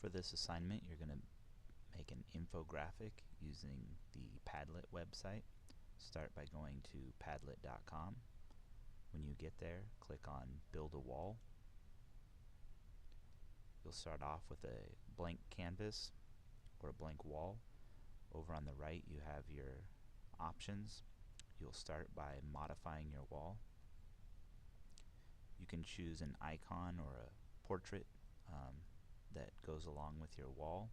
For this assignment, you're going to make an infographic using the Padlet website. Start by going to padlet.com. When you get there, click on Build a Wall. You'll start off with a blank canvas or a blank wall. Over on the right, you have your options. You'll start by modifying your wall. You can choose an icon or a portrait that goes along with your wall.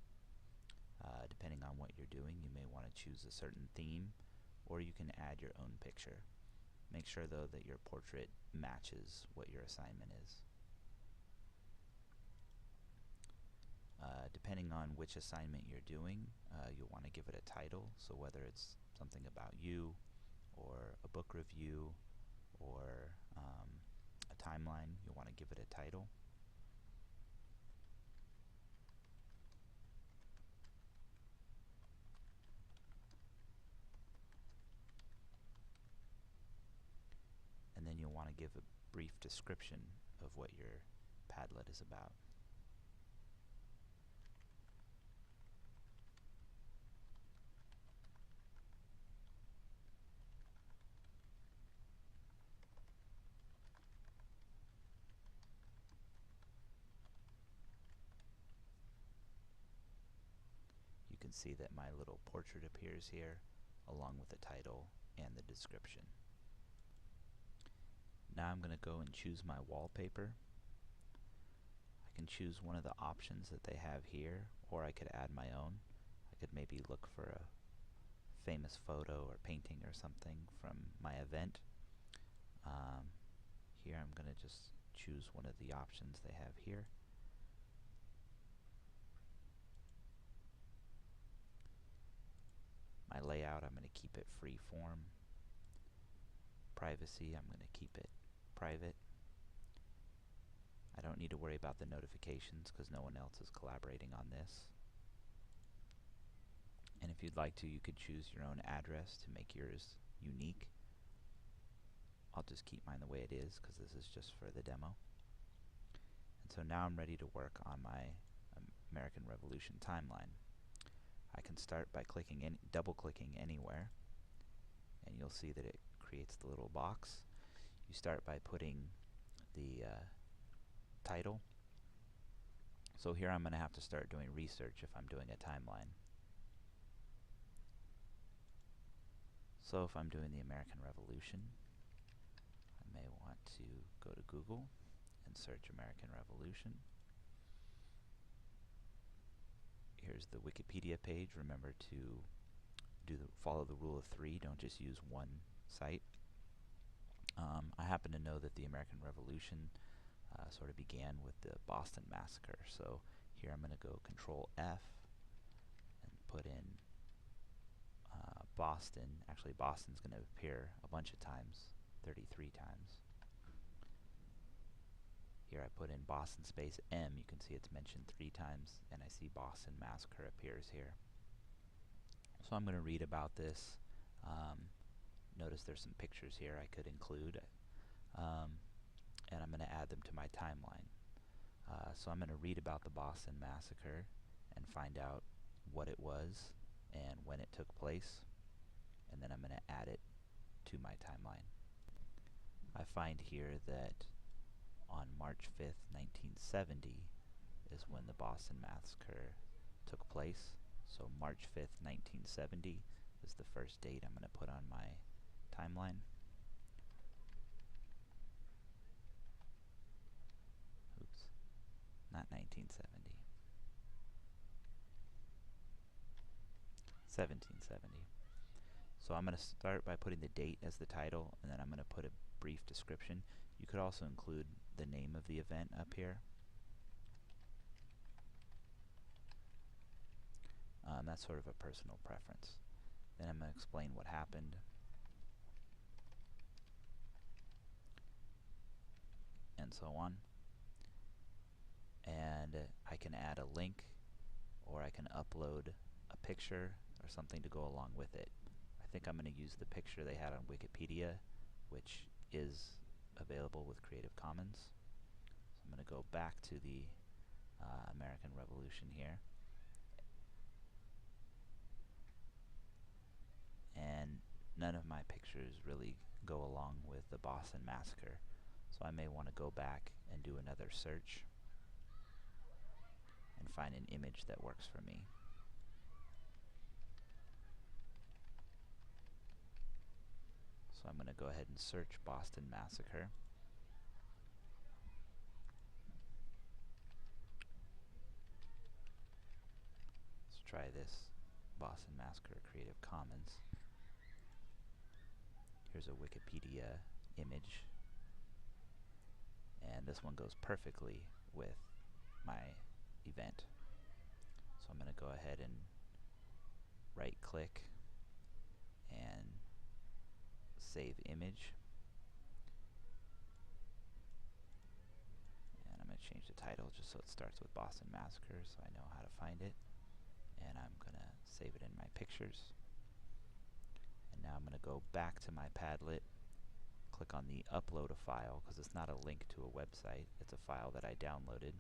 Depending on what you're doing, you may want to choose a certain theme, or you can add your own picture. Make sure though that your portrait matches what your assignment is. Depending on which assignment you're doing, you'll want to give it a title, so whether it's something about you, or a book review, or a timeline, you'll want to give it a title. And then you'll want to give a brief description of what your Padlet is about. You can see that my little portrait appears here, along with the title and the description. Now I'm going to go and choose my wallpaper. I can choose one of the options that they have here, or I could add my own. I could maybe look for a famous photo or painting or something from my event. Here I'm going to just choose one of the options they have here. My layout, I'm going to keep it free form. Privacy, I'm going to keep it private. I don't need to worry about the notifications because no one else is collaborating on this. And if you'd like to, you could choose your own address to make yours unique. I'll just keep mine the way it is because this is just for the demo. And so now I'm ready to work on my American Revolution timeline. I can start by double-clicking anywhere, and you'll see that it creates the little box. You start by putting the title. So here I'm going to have to start doing research if I'm doing a timeline. So if I'm doing the American Revolution, I may want to go to Google and search American Revolution. Here's the Wikipedia page. Remember to follow the rule of 3. Don't just use one site. I happen to know that the American Revolution sort of began with the Boston Massacre. So here I'm going to go Control F and put in Boston. Actually, Boston's going to appear a bunch of times, 33 times. Here I put in Boston space M. You can see it's mentioned 3 times, and I see Boston Massacre appears here. So I'm going to read about this. Notice there's some pictures here I could include, and I'm going to add them to my timeline. So I'm going to read about the Boston Massacre and find out what it was and when it took place, and then I'm going to add it to my timeline. I find here that on March 5th, 1970 is when the Boston Massacre took place. So March 5th, 1970 is the first date I'm going to put on my timeline. Oops, not 1970. 1770. So I'm going to start by putting the date as the title, and then I'm going to put a brief description. You could also include the name of the event up here. That's sort of a personal preference. Then I'm going to explain what happened. And so on. And I can add a link, or I can upload a picture or something to go along with it. I think I'm going to use the picture they had on Wikipedia, which is available with Creative Commons. So I'm going to go back to the American Revolution here. And none of my pictures really go along with the Boston Massacre, so I may want to go back and do another search and find an image that works for me. So I'm going to go ahead and search Boston Massacre. Let's try this Boston Massacre Creative Commons. Here's a Wikipedia image, and this one goes perfectly with my event. So I'm going to go ahead and right click and save image, and I'm going to change the title just so it starts with Boston Massacre so I know how to find it, and I'm going to save it in my pictures. And now I'm going to go back to my Padlet, click on the upload a file, because it's not a link to a website, it's a file that I downloaded.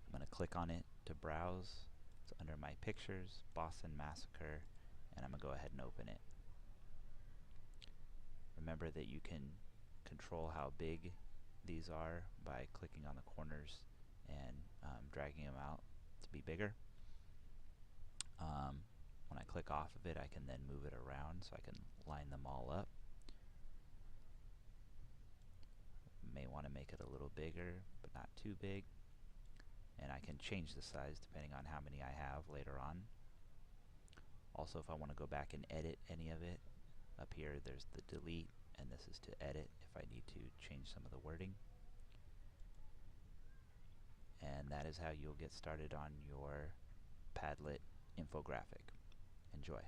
I'm going to click on it to browse. It's under my pictures, Boston Massacre, and I'm going to go ahead and open it. Remember that you can control how big these are by clicking on the corners and dragging them out to be bigger. When I click off of it, I can then move it around so I can line them all up. May want to make it a little bigger, but not too big. And I can change the size depending on how many I have later on. Also, if I want to go back and edit any of it, up here there's the delete, and this is to edit if I need to change some of the wording. And that is how you'll get started on your Padlet infographic. Enjoy.